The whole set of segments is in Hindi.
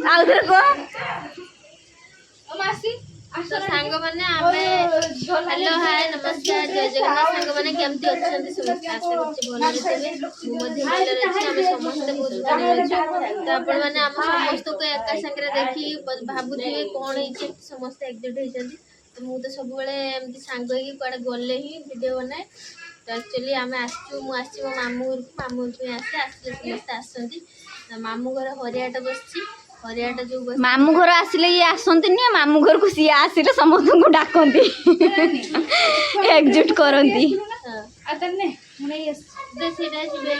आउ थरे को तो सांग माने आमे हेलो हाय नमस्कार जय जगन्नाथ सांग माने केमती अछंती समस्त आशा करछि भलो रहिबे मु मध्ये भलो रहछि आमे समस्त बहुत भलो रहछि तो आपण माने हम समस्त को एका संगे देखि भाबुथिबे कोन हे समस्त एकजुट हेजंती तो मु तो सब बेले एमती सांग होई कोडे गल्ले ही वीडियो बनाए तो एक्चुअली आमे आछू मु आछि मो मामू पे आसे समस्त आसंती मामू घर हरियाटा बसछि हरियाटा जो बस मामू घर आसिले ये आसंती नि मामू घर को सी आसिले समस्त को डाकंती एकजुट करंती आतने मुने यस दे सेटा सिबे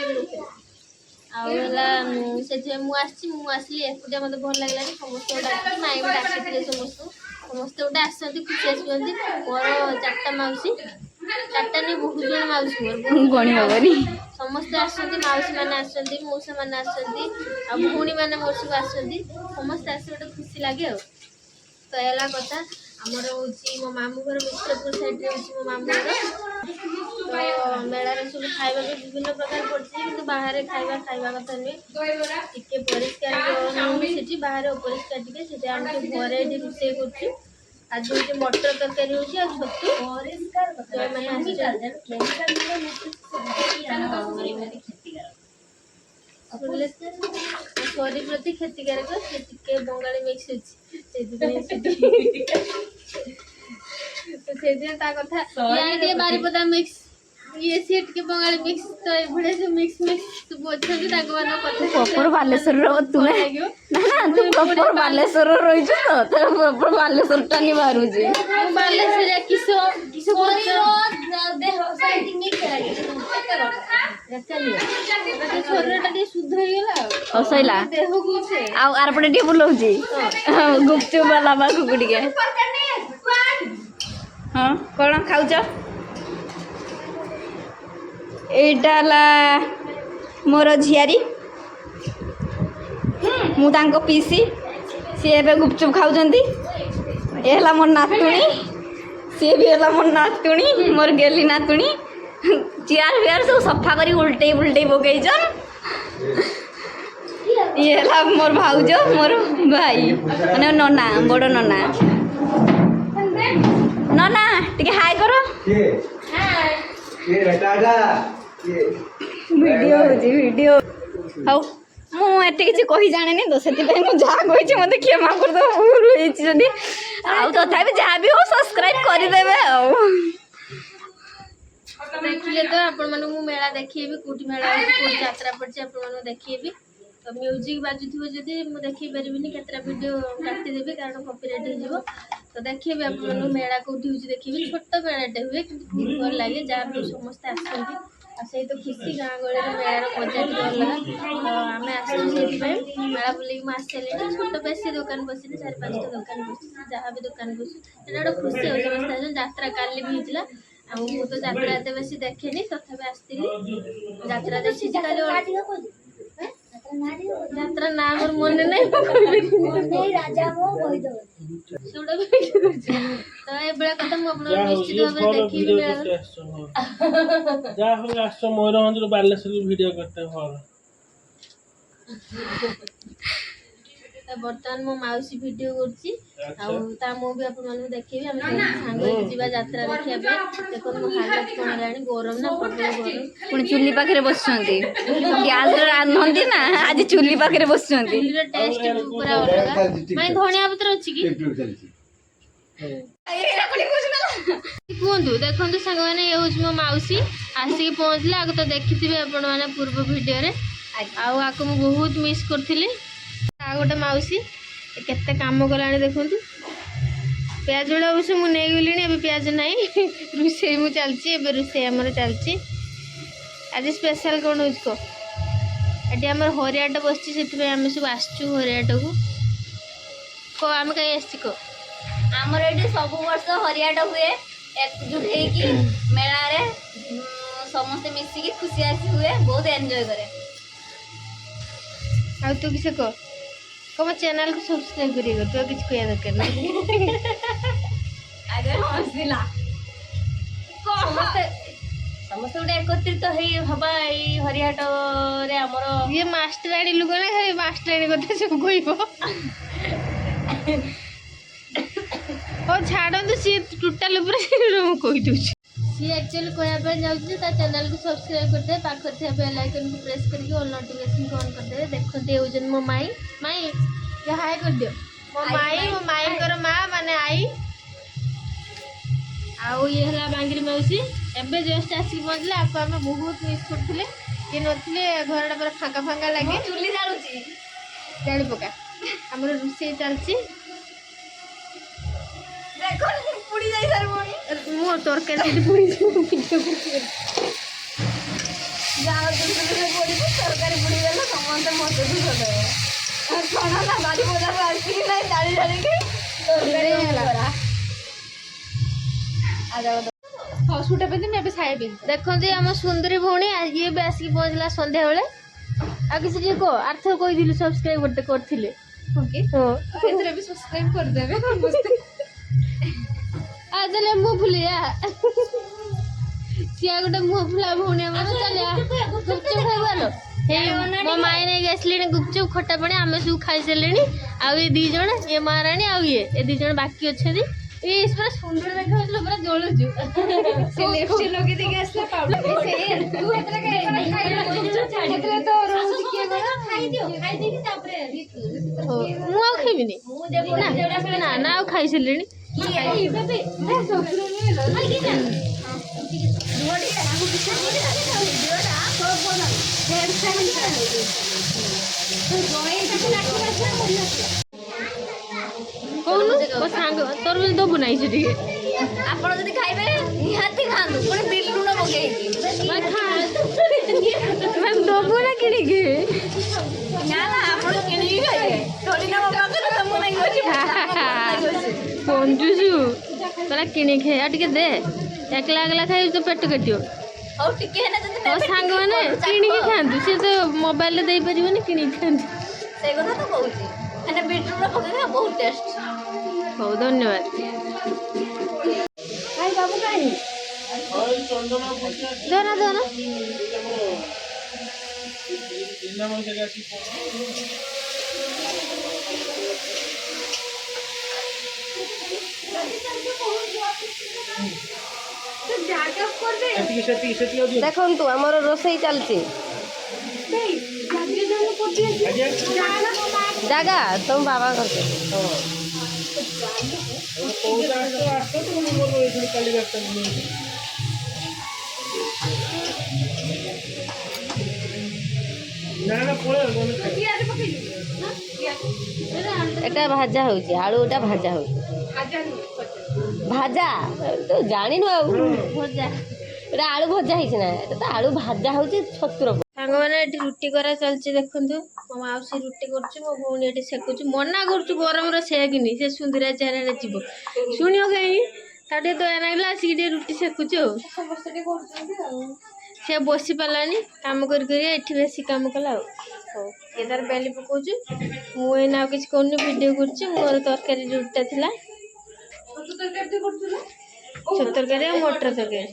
आउला से मु आसली एकुटिया मते भल लागला समस्त डाक माई भी डाकिथिले समस्त उठे आसंती खुशी आसंती मोर चारटा माउसी चारटा नहीं बहुत जन माउसी मोर गणी हबनी समस्त आसंती माउसी माने आसंती मौसा माने आसंती आ भूणी माने मोर सब आसंती समस्त आसे गोटे खुशी लागे तो एला कथा हमर होची मो मामू घर मित्रपुर साइड रे होची मो मामू घर तो मेला रे सब खाइबा भी विभिन्न प्रकार पड़छि किंतु बाहर खाइबा कथा नहीं टिके परिष्कार सेठी बाहर अपरिष्कार टिके सेठी हम घरे जे रुसे करछि आज जो मटर तरकारी होची आ छतु परिष्कार तो माने आसी शरीर प्रति क्षतिकारक से टिके बंगाली मिक्स होची ता कथा या टे बारीपदा मिक्स ये सी टिके बंगाली मिक्स तो एभळे से मिक्स तो बोझछन ताको मान कथा प्रॉपर बालेश्वर रो तू ना ना तू प्रॉपर बालेश्वर रही छ तो प्रॉपर बालेश्वर टानी मारू जी बालेश्वर किसो किसो देह साइड मिक्स लागे चलिए तो छोरटा टे शुद्ध हो गेला हसैला देह को से आ आरपटे टे बुलौ जी गुपचुप वाला बा कुकुडी के हां कोन खाउ छ एटाला मोर झियारी मु तांको पीसी सी एबे गुपचुप खाउजंती एला मोर नातुणी सी भी एला मोर नातुणी मोर गेली नातुणी चियार बियार सब सफा करी उल्टे उल्टे बोगैजन एला मोर भाउज मोर भाई माने नना बड़ नना नना टिके हाय करो हाय ये बेटा वीडियो होजी वीडियो हाउ मु एते किछि कहि जाने नि तो सेति भाई मु जा कहि छी मते क्षमा कर दो भूल होई छी जदी आउ तथापि जा भी हो सब्सक्राइब कर देबे आ देखिले तो आपण मानु मु मेला देखिए भी कोठी मेला कोठी यात्रा पड़छ आपण मानु देखिए भी तो म्यूजिक बाजुथिबो जदी मु देखि परबिनी केतरा वीडियो काटि देबे कारण कॉपीराइट हो जिवो तो देखिए भी आपण मानु मेला कोठी होची देखिबे छोट मेलाटे हुए किंतु भल लागे जा भी समस्त आसंती आ से तो खुशी गाँ गले मेलार मजा भी अलग तो आम आसू से मेला बुल आसले छोट बेसी दुकान बस 4-5 दुकान बस जहाँ भी दुकान बस गोटे खुशी हो समस्त यात्रा काली भी होता मु तो यात्रा एत बेसी देखे तथापि आसती यात्रा देखी यात्रा ना मोर मन नहीं तो ये कथा मुझे निश्चित भाव में देखी मयूरभंज बालेश्वर वीडियो करते बर्तमान मो माउसी वीडियो करछि आ मो भी आपन माने देखिबे हम सांग जीवा यात्रा देखिबे देखो मो हालत कोन रानी गरम ना प्रबल गरम पुणी चुली पाखे बसुंती गैस रे रांधंती ना आज चुली पाखे बसुंती चुलीर टेस्ट पूरा अलग माने धनिया पत्र अछि की कुहतु देखु सांग मैंने ये हूँ मो माउसी आसिक पहुँचले आगे तो देखी आपण मैंने पूर्व वीडियो रे आको मु बहुत मिस करथिली आ गोटे माउसी केते काम कला देखु प्याज वाला अवश्य मुझे गली अब प्याज ना रुसे मु चलची रुसे आमर चलची आज स्पेशल कौन हो ये आम हरियाट बस आम सब आसचु हरियाट को आम कहीं आसी को आमर ये सब वर्ष हरियाट हुए एकजुट होगी मेला रे समस्ते मिसिकी खुशी आसी हुए बहुत एंजॉय करे आ तू किसे कह मो चैनल को सब्सक्राइब करिए तू किसी कह दरकार नहीं आगे हंसला ସମସ୍ତେ ଗୋଟେ ଏକତ୍ରିତ ହେଇ ହବା ଏଇ ହରିହାଟରେ ଆମର ଇଏ ମାଷ୍ଟରାଣୀ ଲୋକ ନା ଖାଲି ମାଷ୍ଟରାଣୀ କଥା ସବୁ କହିବ। ହଉ ଛାଡ଼ନ୍ତୁ, ସିଏ ଟୋଟାଲ ଉପରେ ମୁଁ କହିଦେଉଛି। ସିଏ ଆକ୍ଚୁଆଲି କହିବା ପାଇଁ ଯାଉଛି ଯେ ତା ଚ୍ୟାନେଲକୁ ସବସ୍କ୍ରାଇବ୍ କରିଦେବେ, ପାଖରେ ଥିବା ବେଲ୍ ଆଇକନ୍କୁ ପ୍ରେସ୍ କରିକି ଅଲ୍ ନୋଟିଫିକେସନ୍କୁ ଅନ୍ କରିଦେବେ। ଦେଖନ୍ତୁ ଏ ହେଉଛନ୍ତି ମୋ ମାଇଁ। ମାଇଁ ଯେ ହାଏ କରିଦିଅ। ମୋ ମାଇଙ୍କର ମା ମାନେ ଆଈ। ଆଉ ଇଏ ହେଲା ବାଙ୍ଗିରି ମାଉସୀ। ଏବେ ଜଷ୍ଟ ଆସିକି ପହଞ୍ଚିଲେ। ଆକୁ ଆମେ ବହୁତ ମିସ୍ କରୁଥିଲେ, କିଏ ନଥିଲେ ଘରଟା ପୁରା ଫାଙ୍କା ଫାଙ୍କା ଲାଗେ। ଚୁଲି ଜାଳୁଛି, ଜାଳି ପକା। ଆମର ରୋଷେଇ ଚାଲିଛି। ପୁଡ଼ି ଯାଇ ସାରିବଣି। ମୋ ତରକାରୀ ସେଠି ପୁଡ଼ି ତରକାରୀ ପୁଡ଼ିଗଲେ ସମସ୍ତେ ମତେ ଦେବେ। ଛଣ ନା ବାରି ବଜାରକୁ ଆସିକି ନାଇଁ ଜାଳି ଜାଳିକି ତରକାରୀ ହେଲା। ହଁ ସୁଟା ପିନ୍ଧି ମୁଁ ଏବେ ସାୟା ପିନ୍ଧି। ଦେଖନ୍ତୁ ଆମ ସୁନ୍ଦରୀ ଭଉଣୀ ଇଏ ବି ଆସିକି ପହଞ୍ଚିଲା ସନ୍ଧ୍ୟାବେଳେ। ଆଉ କିଛି ଟିକେ କହ। ଆର୍ଥର କହିଥିଲି ସବସ୍କ୍ରାଇବ୍ ଗୋଟେ କରିଥିଲେ। ଏଥିରେ ବି ସବସ୍କ୍ରାଇବ୍ କରିଦେବେ ସମସ୍ତେ। ତାହେଲେ ମୁହଁ ଫୁଲିଆ ସିଏ ଗୋଟେ ମୁହଁ ଫୁଲା ଭଉଣୀ ଆମର। ଚାଲିଆ ଗୁପଚୁପ ଖାଇବାଲ। ମୋ ମାଇଁ ନେଇକି ଆସିଲେଣି ଗୁପଚୁପ ଖଟା ପାଣି। ଆମେ ସବୁ ଖାଇସାରିଲେଣି। ଆଉ ଏ 2 ଜଣ, ଇଏ ମହାରାଣୀ ଆଉ ଇଏ 2 ଜଣ ବାକି ଅଛନ୍ତି। ଏଇ ପୁରା ସୁନ୍ଦର ଦେଖାଯାଉଥିଲା, ପୁରା ଜଳୁଛୁ। ମୁଁ ଆଉ ଖାଇବିନି ନା ନା ଆଉ ଖାଇସାରିଲିଣି। କହୁନୁ ମୋ ସାଙ୍ଗ ତୋର ବି ଦବୁ ନାହିଁ ସେ ଟିକେ। ଆପଣ ଯଦି ଖାଇବେ ନିହାତି ଖାଆନ୍ତୁ, ପୁଣି ବିଟ୍ ଲୁଣ ପକେଇକି। ଦବୁ ନା କିଣିକି? ନା ନା ଆପଣ କିଣିକି ଖାଇବେ। ଥୋଡ଼ି ନା ମୋ ପାଖରେ ତମ ଲାଗି ଅଛି। କଞ୍ଜୁସୁ ତୋରା କିଣିକି ଖାଇ। ଆଉ ଟିକେ ଦେ, ଏକଲା ଏକଲା ଖାଇବୁ ତ ପେଟ କାଟିବ। ହଉ ଟିକେ ହେଲେ ଯଦି ମୋ ସାଙ୍ଗମାନେ କିଣିକି ଖାଆନ୍ତୁ, ସିଏ ତ ମୋବାଇଲରେ ଦେଇପାରିବନି, କିଣିକି ଖାଆନ୍ତୁ। ସେଇ କଥା ତ କହୁଛି, ହେଲେ ବିଟ୍ ଲୁଣ ପକେଇକି ବହୁତ ଟେଷ୍ଟ। ହଉ ଧନ୍ୟବାଦ। କାଇଁ ବାବୁ କାହିଁ ଧର ଧର ଦେଖନ୍ତୁ ଆମର ରୋଷେଇ ଚାଲିଛି। ଜାଗା ତମ ବାବା କରୁଛନ୍ତି। এটা ভাজা হଉଛି, ଆଳୁଟା ଭାଜା ହଉଛି। ଭାଜା ତୁ ଜାଣିନୁ ଆଉ। ଭଜା ଏଟା ଆଳୁ ଭଜା ହେଇଛି ନା, ଏଟା ତ ଆଳୁ ଭାଜା ହଉଛି ଛତୁର। ସାଙ୍ଗମାନେ ଏଠି ରୁଟି କରା ଚାଲିଛି। ଦେଖନ୍ତୁ ମୋ ମାଉସୀ ରୁଟି କରୁଛି, ମୋ ଭଉଣୀ ଏଠି ସେକୁଛି। ମନା କରୁଛୁ ଗରମରେ ସେକିନି, ସେ ସୁନ୍ଦରିଆ ଚାରିଆଡ଼େ ଯିବ। ଶୁଣିବ କାହିଁକି? ତାକୁ ଟିକେ ଦୟା ଲାଗିଲା, ଆସିକି ଟିକେ ରୁଟି ସେକୁଛି ଆଉ। ସେ ବସି ପାରିଲାନି, କାମ କରି କରି ଏଠି ବେଶୀ କାମ କଲା ଆଉ। ହଉ ଇଏ ତାର ବେଲି ପକଉଛି। ମୁଁ ଏଇନା ଆଉ କିଛି କରୁନି, ଭିଡ଼ିଓ କରୁଛି। ମୋର ତରକାରୀ ରୁଟିଟା ଥିଲା, ଛତୁ ତରକାରୀ ଆଉ ମଟର ତରକାରୀ।